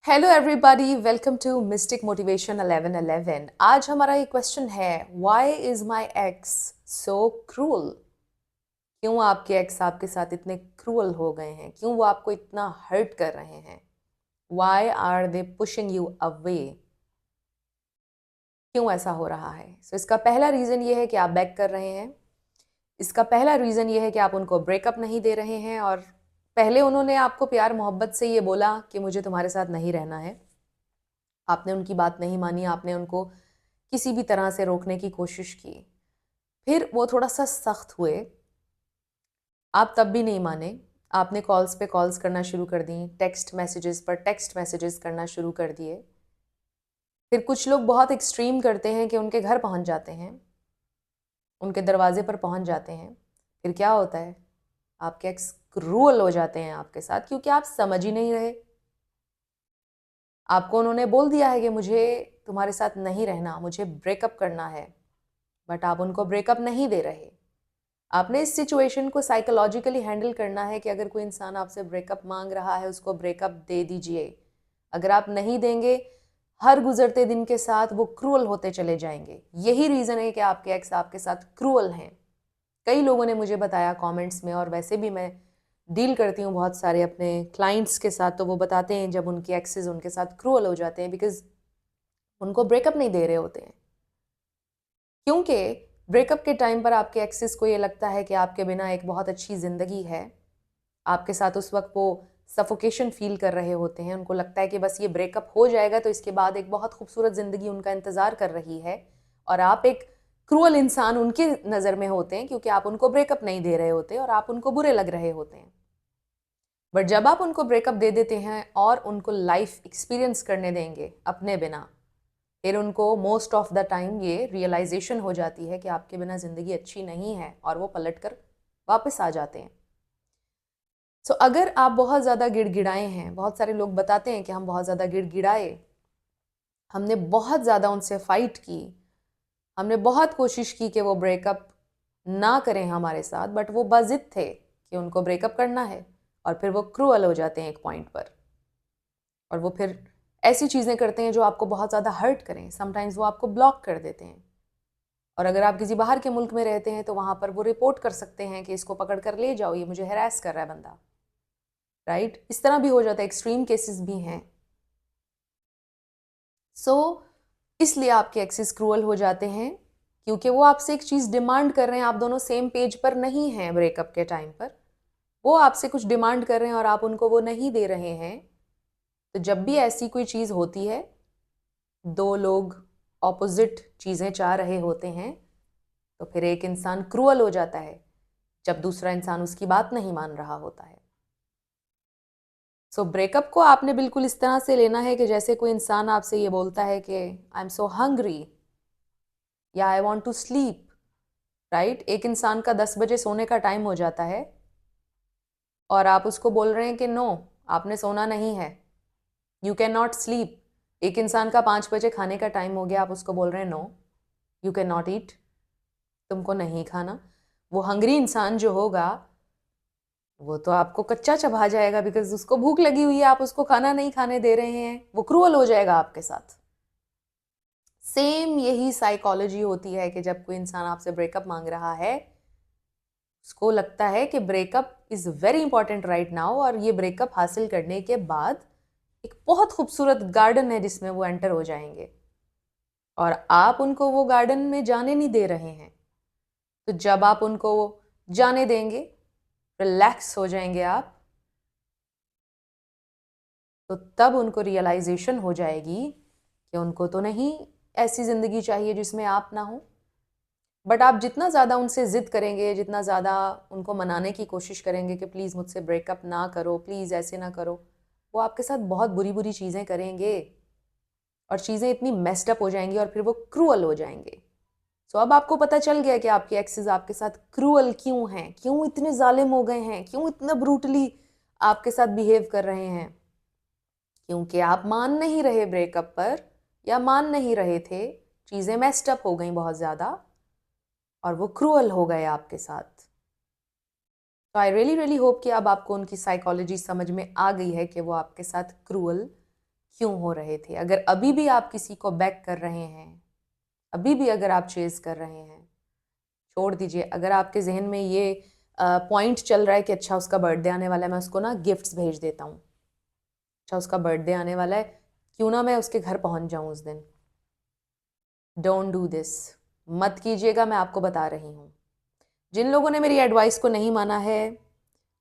Hello everybody, welcome to mystic motivation 1111। आज हमारा ये क्वेश्चन है, why is my ex so cruel? क्यों आपके एक्स आपके साथ इतने क्रूअल हो गए हैं? क्यों वो आपको इतना हर्ट कर रहे हैं? Why are they pushing you away? क्यों ऐसा हो रहा है? इसका पहला रीज़न ये है कि आप बैक कर रहे हैं। इसका पहला रीज़न ये है कि आप उनको ब्रेकअप नहीं दे रहे हैं, और पहले उन्होंने आपको प्यार मोहब्बत से ये बोला कि मुझे तुम्हारे साथ नहीं रहना है। आपने उनकी बात नहीं मानी, आपने उनको किसी भी तरह से रोकने की कोशिश की। फिर वो थोड़ा सा सख्त हुए, आप तब भी नहीं माने। आपने कॉल्स पे कॉल्स करना शुरू कर दी, टेक्स्ट मैसेजेस पर टेक्स्ट मैसेजेस करना शुरू कर दिए। फिर कुछ लोग बहुत एक्सट्रीम करते हैं कि उनके घर पहुंच जाते हैं, उनके दरवाजे पर पहुंच जाते हैं। फिर क्या होता है? आपके एक्स क्रूअल हो जाते हैं आपके साथ, क्योंकि आप समझ ही नहीं रहे। आपको उन्होंने बोल दिया है कि मुझे तुम्हारे साथ नहीं रहना, मुझे ब्रेकअप करना है, बट आप उनको ब्रेकअप नहीं दे रहे। आपने इस सिचुएशन को साइकोलॉजिकली हैंडल करना है कि अगर कोई इंसान आपसे ब्रेकअप मांग रहा है, उसको ब्रेकअप दे दीजिए। अगर आप नहीं देंगे, हर गुजरते दिन के साथ वो क्रूअल होते चले जाएंगे। यही रीज़न है कि आपके एक्स आपके साथ क्रूअल हैं। कई लोगों ने मुझे बताया कमेंट्स में, और वैसे भी मैं डील करती हूँ बहुत सारे अपने क्लाइंट्स के साथ, तो वो बताते हैं जब उनके एक्सेस उनके साथ क्रूअल हो जाते हैं बिकॉज उनको ब्रेकअप नहीं दे रहे होते हैं। क्योंकि ब्रेकअप के टाइम पर आपके एक्सिस को ये लगता है कि आपके बिना एक बहुत अच्छी ज़िंदगी है। आपके साथ उस वक्त वो सफोकेशन फील कर रहे होते हैं। उनको लगता है कि बस ये ब्रेकअप हो जाएगा तो इसके बाद एक बहुत खूबसूरत ज़िंदगी उनका इंतज़ार कर रही है, और आप एक क्रूअल इंसान उनके नज़र में होते हैं क्योंकि आप उनको ब्रेकअप नहीं दे रहे होते और आप उनको बुरे लग रहे होते हैं। बट जब आप उनको ब्रेकअप दे देते हैं और उनको लाइफ एक्सपीरियंस करने देंगे अपने बिना, फिर उनको मोस्ट ऑफ द टाइम ये रियलाइजेशन हो जाती है कि आपके बिना ज़िंदगी अच्छी नहीं है, और वो पलट कर वापस आ जाते हैं। अगर आप बहुत ज़्यादा गिड़गिड़ाए हैं, बहुत सारे लोग बताते हैं कि हम बहुत ज़्यादा गिड़गिड़ाए, हमने बहुत ज़्यादा उनसे फाइट की, हमने बहुत कोशिश की कि वो ब्रेकअप ना करें हमारे साथ, बट वो बज़िद थे कि उनको ब्रेकअप करना है, और फिर वो क्रूअल हो जाते हैं एक पॉइंट पर, और वो फिर ऐसी चीज़ें करते हैं जो आपको बहुत ज़्यादा हर्ट करें। समटाइम्स वो आपको ब्लॉक कर देते हैं, और अगर आप किसी बाहर के मुल्क में रहते हैं तो वहाँ पर वो रिपोर्ट कर सकते हैं कि इसको पकड़ कर ले जाओ, ये मुझे हैरेस कर रहा है बंदा। राइट? इस तरह भी हो जाता है, एक्सट्रीम केसेस भी हैं। इसलिए आपके एक्सिस क्रूअल हो जाते हैं क्योंकि वो आपसे एक चीज़ डिमांड कर रहे हैं। आप दोनों सेम पेज पर नहीं हैं ब्रेकअप के टाइम पर। वो आपसे कुछ डिमांड कर रहे हैं और आप उनको वो नहीं दे रहे हैं। तो जब भी ऐसी कोई चीज़ होती है, दो लोग ऑपोजिट चीज़ें चाह रहे होते हैं, तो फिर एक इंसान क्रूअल हो जाता है जब दूसरा इंसान उसकी बात नहीं मान रहा होता है। ब्रेकअप को आपने बिल्कुल इस तरह से लेना है कि जैसे कोई इंसान आपसे ये बोलता है कि आई एम सो हंग्री या I want to sleep. Right? एक इंसान का 10 बजे सोने का टाइम हो जाता है, और आप उसको बोल रहे हैं कि नो, आपने सोना नहीं है, यू कैन नॉट स्लीप। एक इंसान का 5 बजे खाने का टाइम हो गया, आप उसको बोल रहे हैं no, you can not eat, तुमको नहीं खाना। वो हंग्री इंसान जो होगा, वो तो आपको कच्चा चबा जाएगा बिकॉज उसको भूख लगी हुई है, आप उसको खाना नहीं खाने दे रहे हैं, वो क्रूअल हो जाएगा आपके साथ। सेम यही साइकोलॉजी होती है कि जब कोई इंसान आपसे ब्रेकअप मांग रहा है, उसको लगता है कि breakup is very important right now, और ये ब्रेकअप हासिल करने के बाद एक बहुत खूबसूरत गार्डन है जिसमें वो एंटर हो जाएंगे, और आप उनको वो गार्डन में जाने नहीं दे रहे हैं। तो जब आप उनको जाने देंगे, रिलैक्स हो जाएंगे आप, तो तब उनको रियलाइजेशन हो जाएगी कि उनको तो नहीं ऐसी ज़िंदगी चाहिए जिसमें आप ना हो। बट आप जितना ज़्यादा उनसे ज़िद करेंगे, जितना ज़्यादा उनको मनाने की कोशिश करेंगे कि प्लीज़ मुझसे ब्रेकअप ना करो, प्लीज़ ऐसे ना करो, वो आपके साथ बहुत बुरी बुरी चीज़ें करेंगे, और चीज़ें इतनी मेस्ड अप हो जाएंगी, और फिर वो क्रूअल हो जाएंगे। अब आपको पता चल गया कि आपके एक्सेस आपके साथ क्रूअल क्यों हैं, क्यों इतने जालिम हो गए हैं, क्यों इतना ब्रूटली आपके साथ बिहेव कर रहे हैं। क्योंकि आप मान नहीं रहे ब्रेकअप पर, या मान नहीं रहे थे, चीज़ें मेस्ड अप हो गई बहुत ज़्यादा, और वो क्रूअल हो गए आपके साथ। तो आई रियली रियली होप कि अब आपको उनकी साइकोलॉजी समझ में आ गई है कि वो आपके साथ क्रूअल क्यों हो रहे थे। अगर अभी भी आप किसी को बैक कर रहे हैं, अभी भी अगर आप चेज कर रहे हैं, छोड़ दीजिए। अगर आपके जहन में ये पॉइंट चल रहा है कि अच्छा उसका बर्थडे आने वाला है, मैं उसको ना गिफ्ट्स भेज देता हूँ, अच्छा उसका बर्थडे आने वाला है, क्यों ना मैं उसके घर पहुँच जाऊँ उस दिन। डोंट डू दिस, मत कीजिएगा, मैं आपको बता रही हूँ। जिन लोगों ने मेरी एडवाइस को नहीं माना है,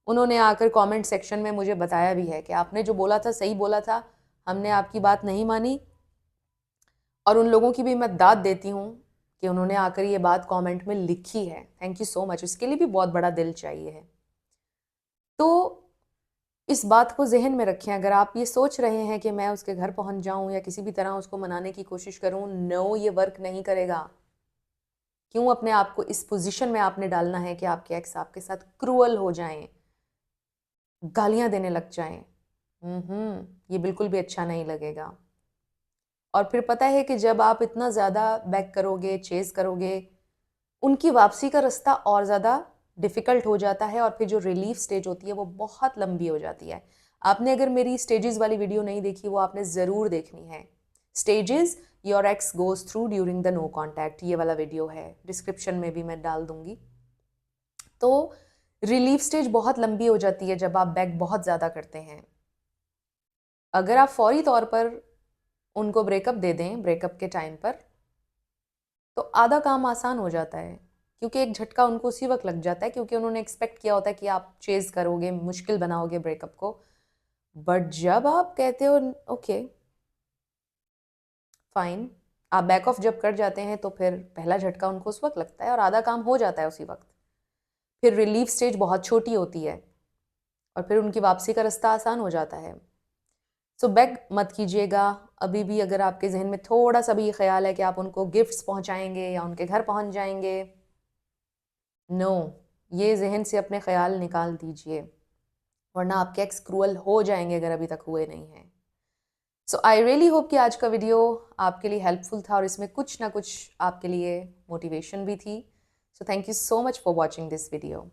उन्होंने आकर कमेंट सेक्शन में मुझे बताया भी है कि आपने जो बोला था सही बोला था, हमने आपकी बात नहीं मानी। और उन लोगों की भी मैं दाद देती हूँ कि उन्होंने आकर ये बात कमेंट में लिखी है। थैंक यू सो मच, उसके लिए भी बहुत बड़ा दिल चाहिए है। तो इस बात को जहन में रखें। अगर आप ये सोच रहे हैं कि मैं उसके घर पहुंच जाऊं या किसी भी तरह उसको मनाने की कोशिश करूं, नो, ये वर्क नहीं करेगा। क्यों अपने आप को इस पोजीशन में आपने डालना है कि आपके एक्स आपके साथ क्रूअल हो जाएं, गालियां देने लग जाएं। ये बिल्कुल भी अच्छा नहीं लगेगा। और फिर पता है कि जब आप इतना ज़्यादा बैक करोगे, चेज़ करोगे, उनकी वापसी का रास्ता और ज़्यादा डिफ़िकल्ट हो जाता है और फिर जो रिलीफ स्टेज होती है वो बहुत लंबी हो जाती है। आपने अगर मेरी स्टेजेस वाली वीडियो नहीं देखी, वो आपने ज़रूर देखनी है। Stages your ex goes through during the no contact, ये वाला वीडियो है, डिस्क्रिप्शन में भी मैं डाल दूंगी। तो रिलीफ स्टेज बहुत लंबी हो जाती है जब आप बैक बहुत ज़्यादा करते हैं। अगर आप फौरी तौर पर उनको ब्रेकअप दे दें ब्रेकअप के टाइम पर, तो आधा काम आसान हो जाता है, क्योंकि एक झटका उनको उसी वक्त लग जाता है, क्योंकि उन्होंने एक्सपेक्ट किया होता है कि आप चेज करोगे, मुश्किल बनाओगे ब्रेकअप को। बट जब आप कहते हो ओके फाइन, आप बैक ऑफ जब कर जाते हैं, तो फिर पहला झटका उनको उस वक्त लगता है और आधा काम हो जाता है उसी वक्त। फिर रिलीफ स्टेज बहुत छोटी होती है और फिर उनकी वापसी का रास्ता आसान हो जाता है। सो बैक मत कीजिएगा। अभी भी अगर आपके जहन में थोड़ा सा भी ये ख्याल है कि आप उनको गिफ्ट्स पहुंचाएंगे या उनके घर पहुंच जाएंगे, नो, ये जहन से अपने ख्याल निकाल दीजिए, वरना आपके एक्स क्रूअल हो जाएंगे अगर अभी तक हुए नहीं हैं। सो आई रियली होप कि आज का वीडियो आपके लिए हेल्पफुल था और इसमें कुछ ना कुछ आपके लिए मोटिवेशन भी थी। So thank you so much for watching this video.